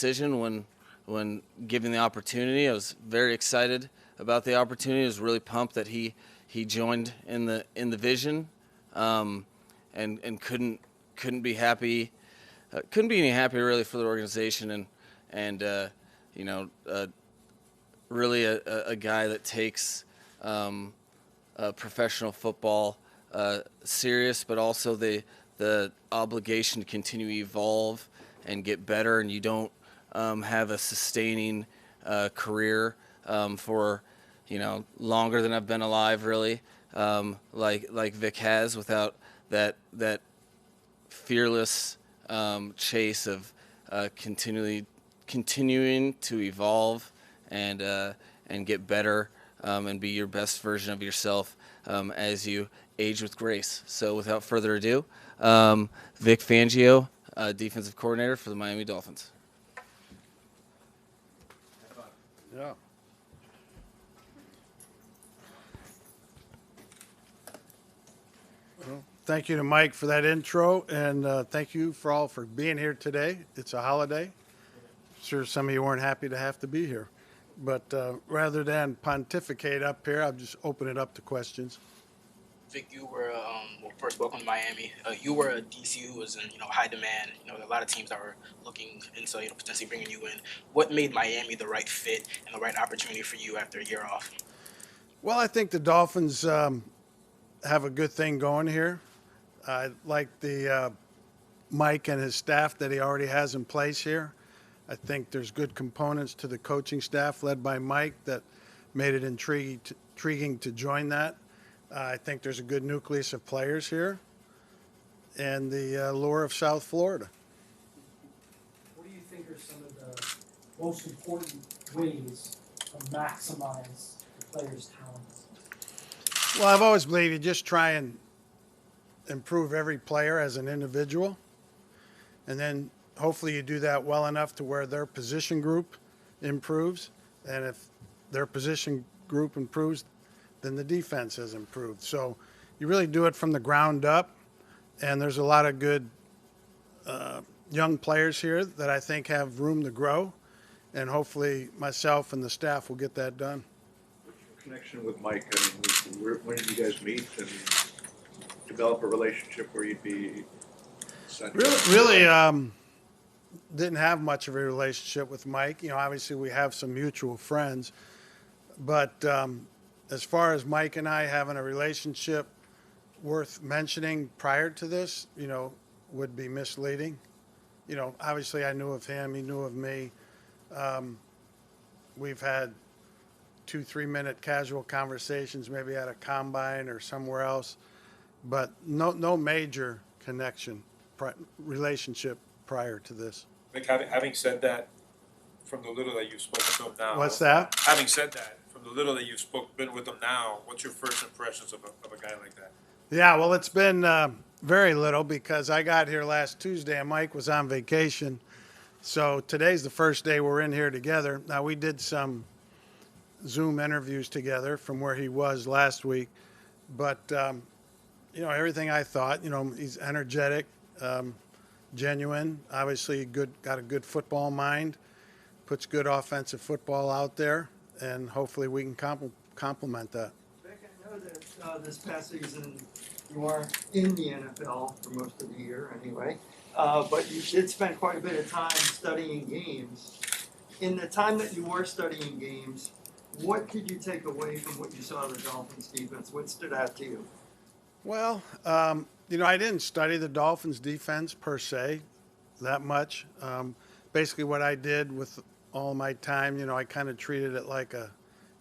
decision when given the opportunity. I was very excited about the opportunity. I was really pumped that he joined in the vision, and couldn't be happy. Couldn't be any happier really for the organization, and really a guy that takes professional football serious, but also the obligation to continue to evolve and get better. And you don't have a sustaining career for longer than I've been alive, really, like Vic has, without that fearless chase of continuing to evolve and get better and be your best version of yourself as you age with grace. So without further ado, Vic Fangio, defensive coordinator for the Miami Dolphins. Yeah. Well, thank you to Mike for that intro, and thank you for being here today. It's a holiday. I'm sure some of you weren't happy to have to be here. But rather than pontificate up here, I'll just open it up to questions. Vic, you were first welcome to Miami. You were a DC who was in high demand. A lot of teams that were looking into potentially bringing you in. What made Miami the right fit and the right opportunity for you after a year off? Well, I think the Dolphins have a good thing going here. I like the Mike and his staff that he already has in place here. I think there's good components to the coaching staff led by Mike that made it intriguing to join that. I think there's a good nucleus of players here and the allure of South Florida. What do you think are some of the most important ways to maximize the player's talent? Well, I've always believed you just try and improve every player as an individual, and then hopefully you do that well enough to where their position group improves, and if their position group improves, then the defense has improved. So you really do it from the ground up, and there's a lot of good young players here that I think have room to grow, and hopefully myself and the staff will get that done. What's your connection with Mike? I mean, when did you guys meet and develop a relationship where you'd be central? Really didn't have much of a relationship with Mike. Obviously we have some mutual friends, but as far as Mike and I having a relationship worth mentioning prior to this, would be misleading. Obviously I knew of him, he knew of me. We've had 2-3 minute casual conversations, maybe at a combine or somewhere else, but no major connection, relationship prior to this. Vic, having said that, from the little that you've spoken to him now. What's that? Having said that, from the little that you've been with him now, what's your first impressions of a guy like that? Yeah, well, it's been very little because I got here last Tuesday and Mike was on vacation. So today's the first day we're in here together. Now, we did some Zoom interviews together from where he was last week. But, everything I thought, he's energetic, genuine, obviously got a good football mind, puts good offensive football out there, and hopefully we can complement that. Vic, I know that this past season you weren't in the NFL for most of the year anyway, but you did spend quite a bit of time studying games. In the time that you were studying games, what did you take away from what you saw of the Dolphins defense? What stood out to you? Well, I didn't study the Dolphins defense per se that much. Basically what I did with all my time, I kind of treated it like a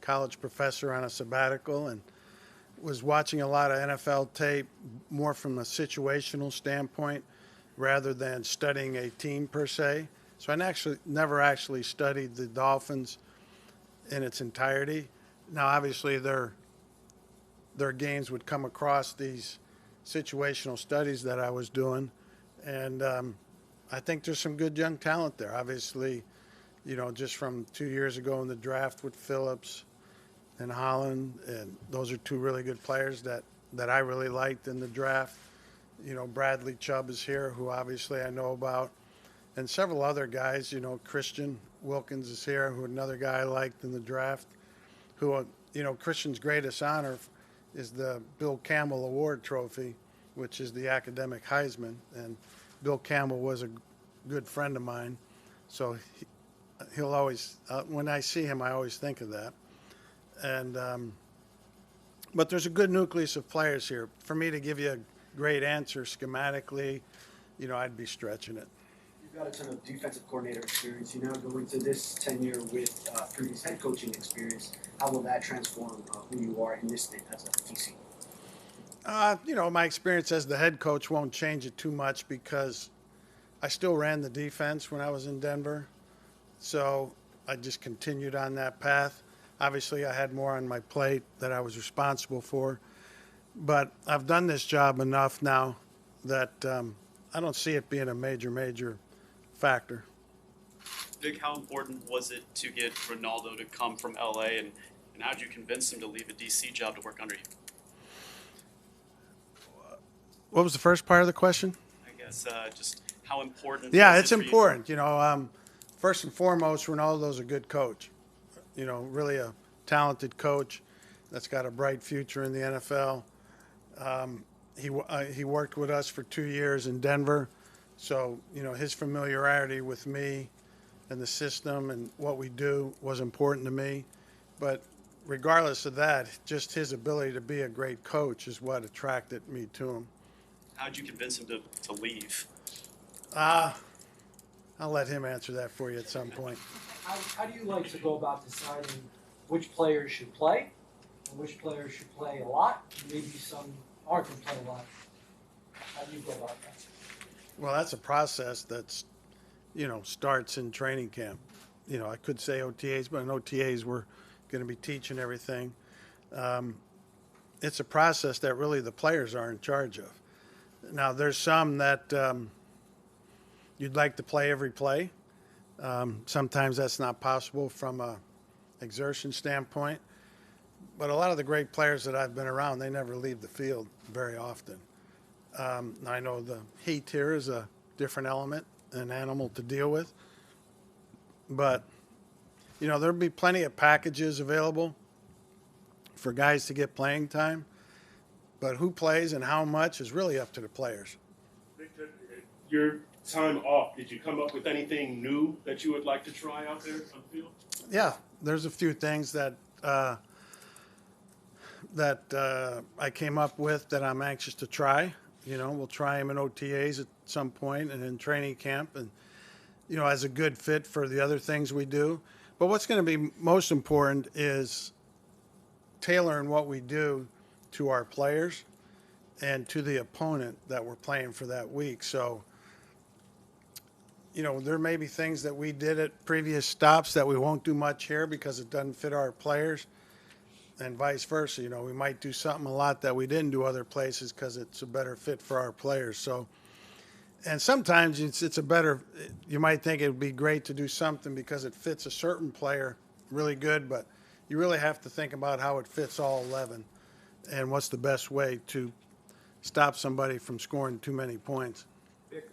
college professor on a sabbatical and was watching a lot of NFL tape more from a situational standpoint rather than studying a team per se. So I never actually studied the Dolphins in its entirety. Now, obviously, their games would come across these situational studies that I was doing, and I think there's some good young talent there. Obviously, just from 2 years ago in the draft with Phillips and Holland, and those are two really good players that I really liked in the draft. Bradley Chubb is here, who obviously I know about, and several other guys. Christian Wilkins is here, who another guy I liked in the draft. Who, Christian's greatest honor is the Bill Campbell Award Trophy, which is the academic Heisman. And Bill Campbell was a good friend of mine, so he'll always, when I see him, I always think of that. And but there's a good nucleus of players here. For me to give you a great answer schematically, I'd be stretching it. You've got a ton of defensive coordinator experience. You now go into this tenure with previous head coaching experience. How will that transform who you are in this stint as a DC? My experience as the head coach won't change it too much because I still ran the defense when I was in Denver. So I just continued on that path. Obviously, I had more on my plate that I was responsible for. But I've done this job enough now that I don't see it being a major factor. Vic, how important was it to get Ronaldo to come from LA, and how did you convince him to leave a DC job to work under you? What was the first part of the question? I guess just how important. Yeah, was it's it for important. First and foremost, Ronaldo's a good coach. Really a talented coach that's got a bright future in the NFL. He worked with us for 2 years in Denver, so his familiarity with me and the system and what we do was important to me. But regardless of that, just his ability to be a great coach is what attracted me to him. How did you convince him to leave? I'll let him answer that for you at some point. How do you like to go about deciding which players should play and which players should play a lot, and maybe some aren't going to play a lot? How do you go about that? Well, that's a process that's, starts in training camp. I could say OTAs, but in OTAs we're going to be teaching everything. It's a process that really the players are in charge of. Now, there's some that you'd like to play every play. Sometimes that's not possible from a exertion standpoint. But a lot of the great players that I've been around, they never leave the field very often. I know the heat here is a different element, an animal to deal with. But, there'll be plenty of packages available for guys to get playing time. But who plays and how much is really up to the players. Victor, your time off, did you come up with anything new that you would like to try out there on the field? Yeah, there's a few things that I came up with that I'm anxious to try. We'll try them in OTAs at some point and in training camp, and as a good fit for the other things we do. But what's going to be most important is tailoring what we do to our players and to the opponent that we're playing for that week. So, there may be things that we did at previous stops that we won't do much here because it doesn't fit our players, and vice versa. We might do something a lot that we didn't do other places because it's a better fit for our players. So, and sometimes it's a better, you might think it would be great to do something because it fits a certain player really good, but you really have to think about how it fits all 11 and what's the best way to stop somebody from scoring too many points. Vic,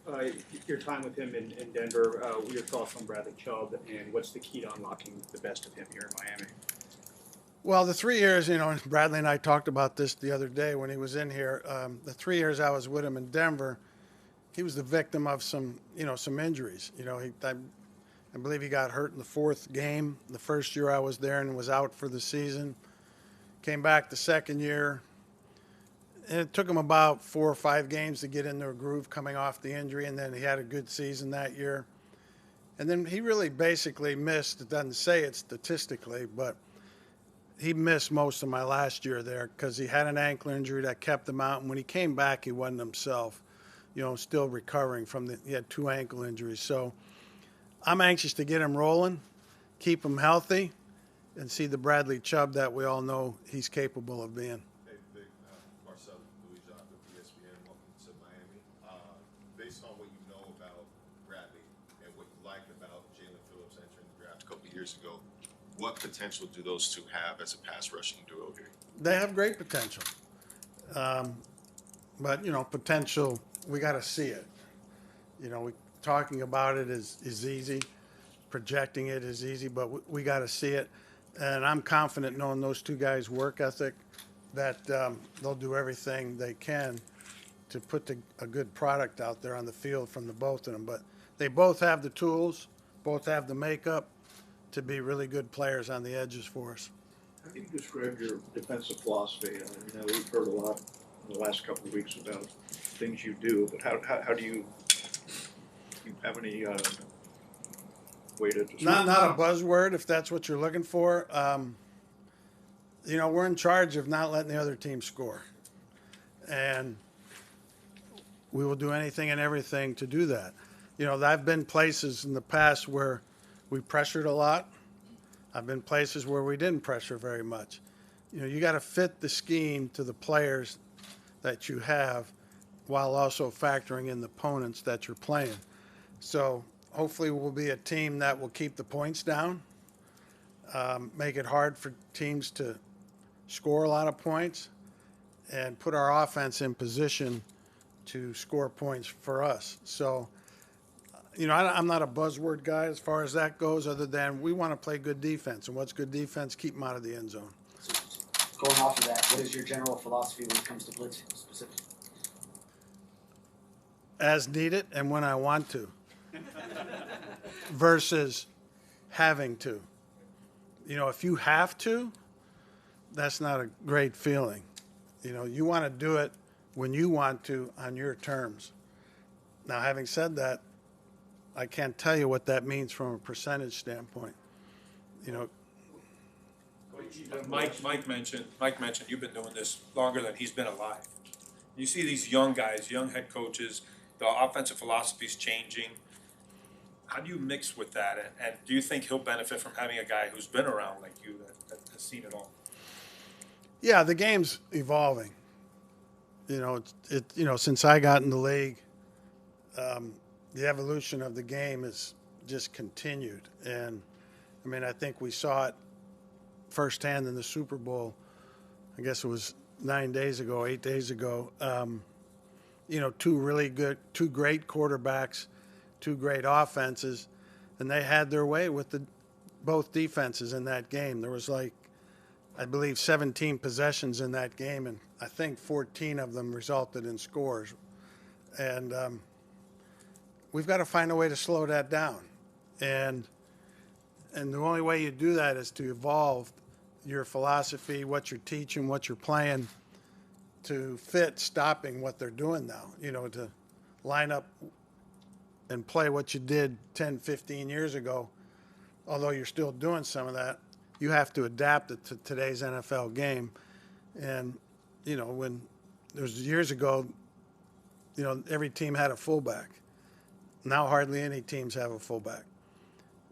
your time with him in Denver, your thoughts on Bradley Chubb, and what's the key to unlocking the best of him here in Miami? Well, the 3 years, Bradley and I talked about this the other day when he was in here. The 3 years I was with him in Denver, he was the victim of some injuries. I believe he got hurt in the 4th game the first year I was there and was out for the season. Came back the second year, and it took him about 4 or 5 games to get into a groove coming off the injury, and then he had a good season that year. And then he really basically missed, it doesn't say it statistically, but he missed most of my last year there because he had an ankle injury that kept him out, and when he came back, he wasn't himself, still recovering from he had 2 ankle injuries. So I'm anxious to get him rolling, keep him healthy, and see the Bradley Chubb that we all know he's capable of being. Hey, Vic, Marcel Louis-Jacques with ESPN. Welcome to Miami. Based on what you know about Bradley and what you liked about Jalen Phillips entering the draft a couple of years ago, what potential do those two have as a pass rushing duo here? They have great potential. But, potential, we got to see it. talking about it is easy. Projecting it is easy, but we got to see it. And I'm confident knowing those two guys' work ethic that they'll do everything they can to put a good product out there on the field from the both of them. But they both have the tools, both have the makeup to be really good players on the edges for us. How do you describe your defensive philosophy? I know we've heard a lot in the last couple of weeks about things you do, but how do you have any way to describe Not a buzzword, if that's what you're looking for. We're in charge of not letting the other team score. And we will do anything and everything to do that. I've been places in the past where we pressured a lot. I've been places where we didn't pressure very much. You got to fit the scheme to the players that you have while also factoring in the opponents that you're playing. So hopefully we'll be a team that will keep the points down, make it hard for teams to score a lot of points, and put our offense in position to score points for us. So, I'm not a buzzword guy as far as that goes, other than we want to play good defense. And what's good defense? Keep them out of the end zone. So, going off of that, what is your general philosophy when it comes to blitzing specifically? As needed and when I want to, versus having to. If you have to, that's not a great feeling. You want to do it when you want to on your terms. Now, having said that, I can't tell you what that means from a percentage standpoint. Mike mentioned you've been doing this longer than he's been alive. You see these young guys, young head coaches, the offensive philosophy is changing. How do you mix with that? And do you think he'll benefit from having a guy who's been around like you that has seen it all? Yeah, the game's evolving. Since I got in the league, the evolution of the game has just continued. And, I think we saw it firsthand in the Super Bowl. I guess it was 8 days ago. Two great quarterbacks, two great offenses, and they had their way with both defenses in that game. There was I believe 17 possessions in that game, and I think 14 of them resulted in scores. And we've got to find a way to slow that down. And the only way you do that is to evolve your philosophy, what you're teaching, what you're playing, to fit stopping what they're doing now, to line up and play what you did 10, 15 years ago. Although you're still doing some of that, you have to adapt it to today's NFL game. And, when there's years ago, every team had a fullback. Now hardly any teams have a fullback.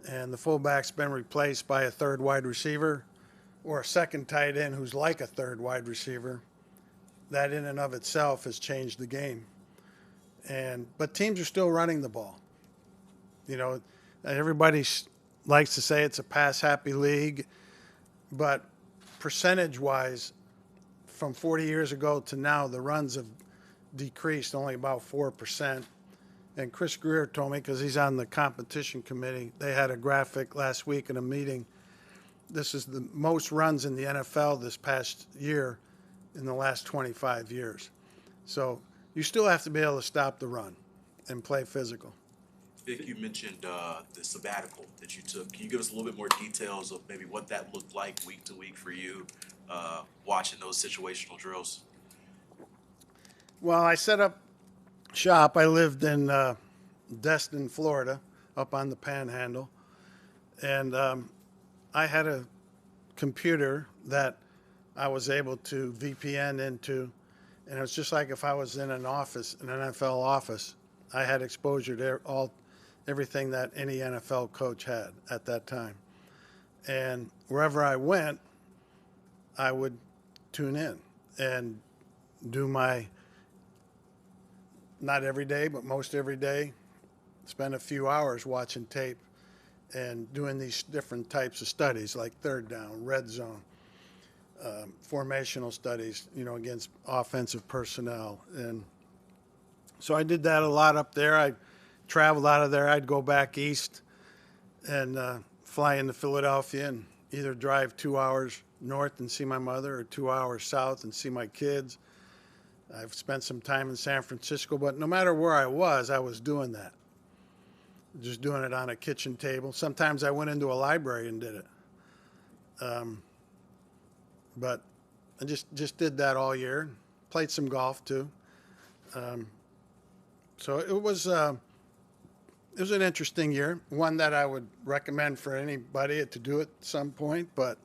And the fullback's been replaced by a third wide receiver or a second tight end who's like a third wide receiver. That in and of itself has changed the game. But teams are still running the ball. Everybody likes to say it's a pass-happy league, but percentage-wise, from 40 years ago to now, the runs have decreased only about 4%. And Chris Greer told me, because he's on the competition committee, they had a graphic last week in a meeting. This is the most runs in the NFL this past year in the last 25 years. So you still have to be able to stop the run and play physical. Vic, you mentioned the sabbatical that you took. Can you give us a little bit more details of maybe what that looked like week to week for you, watching those situational drills? Well, I set up shop. I lived in Destin, Florida, up on the Panhandle. And I had a computer that I was able to VPN into. And it was just like if I was in an office, an NFL office. I had exposure to everything that any NFL coach had at that time. And wherever I went, I would tune in and do my, not every day, but most every day, spend a few hours watching tape and doing these different types of studies like third down, red zone, formational studies, against offensive personnel. And so I did that a lot up there. I traveled out of there, I'd go back east and fly into Philadelphia and either drive 2 hours north and see my mother or 2 hours south and see my kids. I've spent some time in San Francisco, but no matter where I was doing that. Just doing it on a kitchen table. Sometimes I went into a library and did it. But I just did that all year. Played some golf too. So it was an interesting year. One that I would recommend for anybody to do at some point. But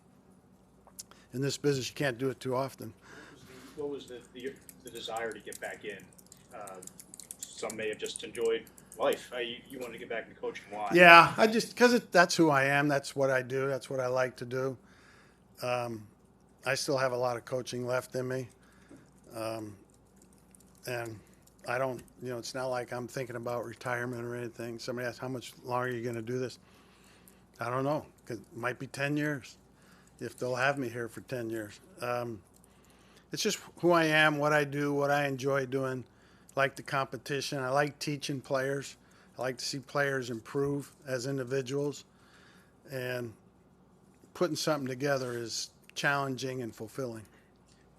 in this business, you can't do it too often. What was the desire to get back in? Some may have just enjoyed life. You wanted to get back into coaching. Why? Yeah, because that's who I am. That's what I do. That's what I like to do. I still have a lot of coaching left in me. And I don't, it's not like I'm thinking about retirement or anything. Somebody asks, how much longer are you going to do this? I don't know. It might be 10 years if they'll have me here for 10 years. It's just who I am, what I do, what I enjoy doing. I like the competition. I like teaching players. I like to see players improve as individuals. And putting something together is challenging and fulfilling.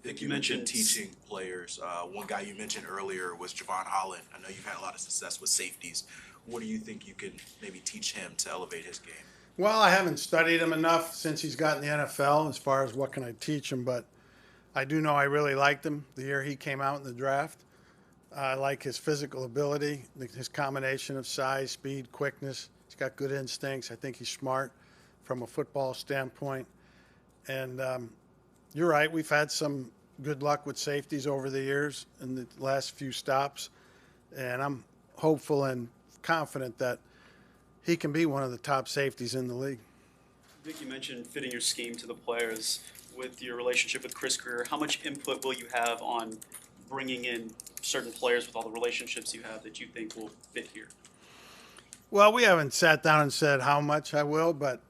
Vic, you mentioned teaching players. One guy you mentioned earlier was Javon Holland. I know you've had a lot of success with safeties. What do you think you can maybe teach him to elevate his game? Well, I haven't studied him enough since he's got in the NFL as far as what can I teach him, but I do know I really liked him the year he came out in the draft. I like his physical ability, his combination of size, speed, quickness. He's got good instincts. I think he's smart from a football standpoint. And you're right, we've had some good luck with safeties over the years in the last few stops. And I'm hopeful and confident that he can be one of the top safeties in the league. Vic, you mentioned fitting your scheme to the players. With your relationship with Chris Greer, how much input will you have on bringing in certain players with all the relationships you have that you think will fit here? Well, we haven't sat down and said how much I will, but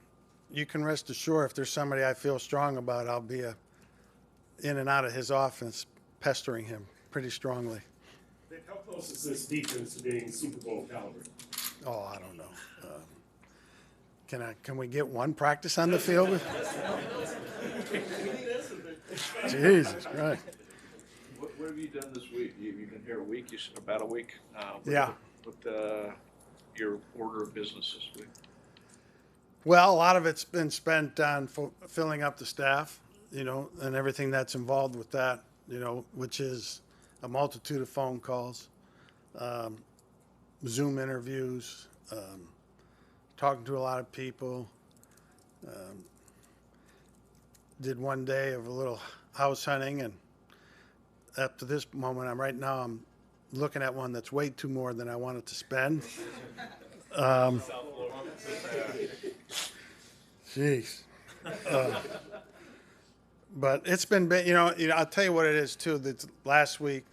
you can rest assured if there's somebody I feel strong about, I'll be in and out of his offense, pestering him pretty strongly. Vic, how close is this defense to being Super Bowl caliber? Oh, I don't know. Can we get one practice on the field? Jesus Christ. What have you done this week? You've been here a week, you said about a week. Yeah. What your order of business this week? Well, a lot of it's been spent on filling up the staff, and everything that's involved with that, which is a multitude of phone calls, Zoom interviews, talking to a lot of people. Did one day of a little house hunting, and up to this moment, I'm looking at one that's way too more than I wanted to spend. Jeez. But it's been, I'll tell you what it is too. That last week,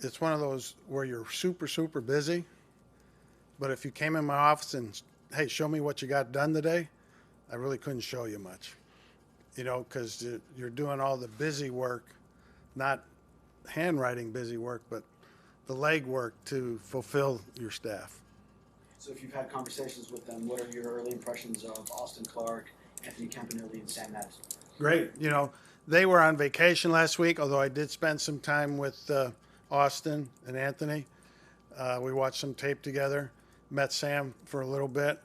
it's one of those where you're super, super busy. But if you came in my office and, hey, show me what you got done today, I really couldn't show you much. Because you're doing all the busy work, not handwriting busy work, but the leg work to fulfill your staff. So if you've had conversations with them, what are your early impressions of Austin Clark, Anthony Campanelli, and Sam Madison? Great. They were on vacation last week, although I did spend some time with Austin and Anthony. We watched some tape together, met Sam for a little bit.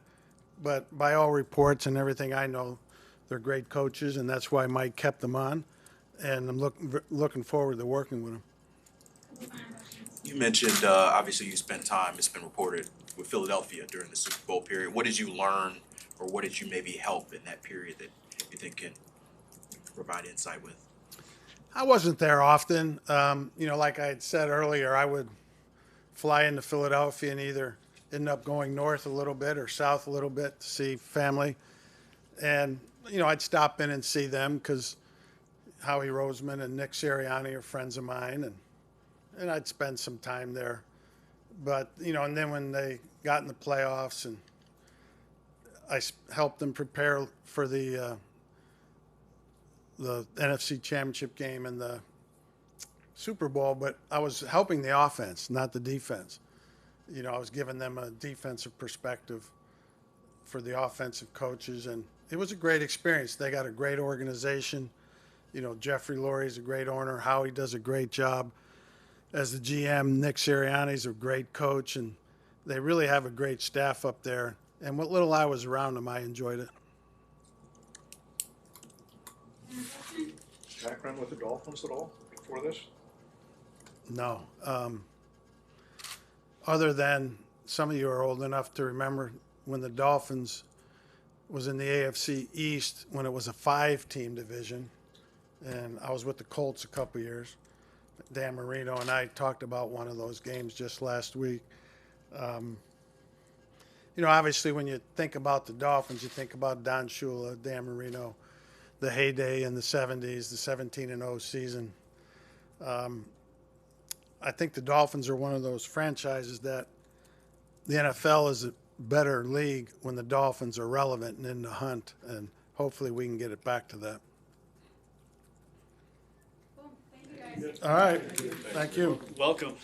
But by all reports and everything I know, they're great coaches, and that's why Mike kept them on. And I'm looking forward to working with them. You mentioned, obviously you spent time, it's been reported, with Philadelphia during the Super Bowl period. What did you learn, or what did you maybe help in that period that you think can provide insight with? I wasn't there often. Like I had said earlier, I would fly into Philadelphia and either end up going north a little bit or south a little bit to see family. And, I'd stop in and see them because Howie Roseman and Nick Sirianni are friends of mine, and I'd spend some time there. But, and then when they got in the playoffs and I helped them prepare for the NFC Championship game and the Super Bowl, but I was helping the offense, not the defense. I was giving them a defensive perspective for the offensive coaches, and it was a great experience. They got a great organization. Jeffrey Lurie's a great owner. Howie does a great job as the GM. Nick Sirianni's a great coach, and they really have a great staff up there. And what little I was around them, I enjoyed it. Background with the Dolphins at all before this? No. Other than some of you are old enough to remember when the Dolphins was in the AFC East when it was a 5-team division, and I was with the Colts a couple years. Dan Marino and I talked about one of those games just last week. Obviously when you think about the Dolphins, you think about Don Shula, Dan Marino, the heyday in the 70s, the 17-0 season. I think the Dolphins are one of those franchises that the NFL is a better league when the Dolphins are relevant and in the hunt, and hopefully we can get it back to that. Cool. Thank you guys. All right. Thank you. Welcome.